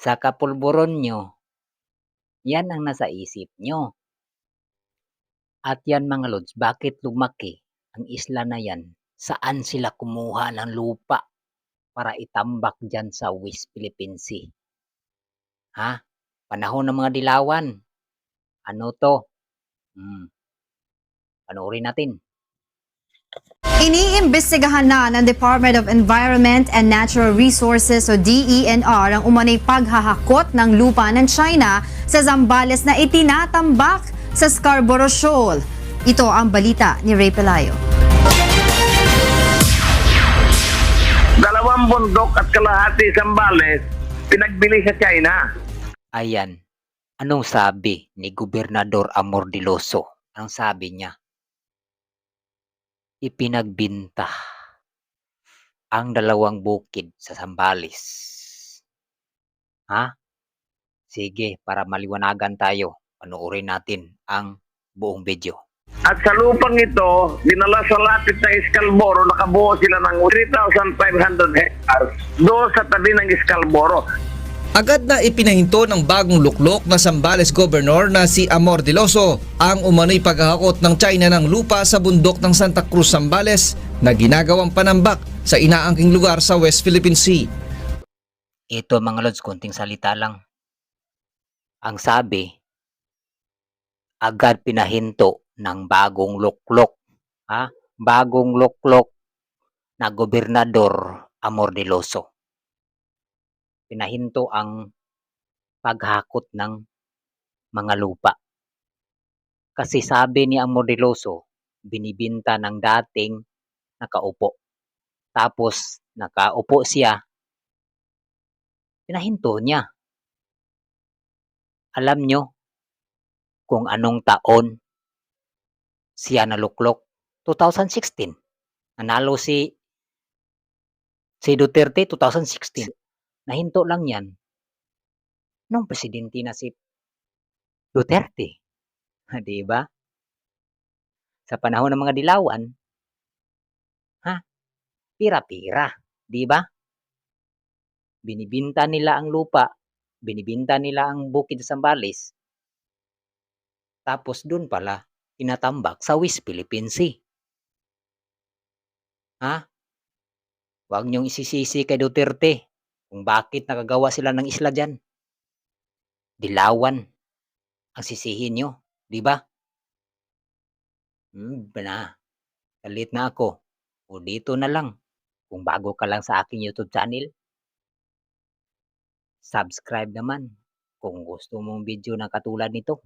Sa kapulburon nyo, yan ang nasa isip nyo. At yan mga lods, bakit lumaki ang isla na yan? Saan sila kumuha ng lupa para itambak dyan sa West Philippine Sea? Ha? Panahon ng mga dilawan. Ano to? Panoorin natin. Iniimbestigahan na ng Department of Environment and Natural Resources o DENR ang umanay paghahakot ng lupa ng China sa Zambales na itinatambak sa Scarborough Shoal. Ito ang balita ni Ray Pelayo. 2 bundok at kalahati Zambales pinagbili sa China. Ayan. Anong sabi ni Gobernador Amordiloso? Anong sabi niya? Ipinagbinta ang 2 bukid sa Zambales. Ha? Sige, para maliwanagan tayo, panoorin natin ang buong video. At sa lupang ito, dinala sa lapit na Scarborough, nakabuo sila ng 3,500 hectares doon sa tabi ng Scarborough. Agad na ipinahinto ng bagong luklok na Zambales Governor na si Amordiloso ang umano'y paghahakot ng China ng lupa sa bundok ng Santa Cruz, Zambales na ginagawang panambak sa inaangking lugar sa West Philippine Sea. Ito mga lods, konting salita lang. Ang sabi, agad pinahinto ng bagong luklok. Bagong luklok na Gobernador Amordiloso. Pinahinto ang paghakot ng mga lupa. Kasi sabi ni Amordiloso, binibinta ng dating nakaupo. Tapos nakaupo siya, pinahinto niya. Alam nyo kung anong taon siya naluklok? 2016. Nanalo si Duterte 2016. Nahinto lang yan nung presidente na si Duterte. Di ba? Sa panahon ng mga dilawan, pira-pira, di ba? Binibinta nila ang lupa, binibinta nila ang bukid sa Zambales. Tapos dun pala tinatambak sa West Philippine Sea. Huwag niyong isisisi kay Duterte kung bakit nakagawa sila ng isla dyan. Dilawan ang sisihin nyo, di ba? Galit na ako. O dito na lang. Kung bago ka lang sa aking YouTube channel, subscribe naman kung gusto mong video na katulad nito.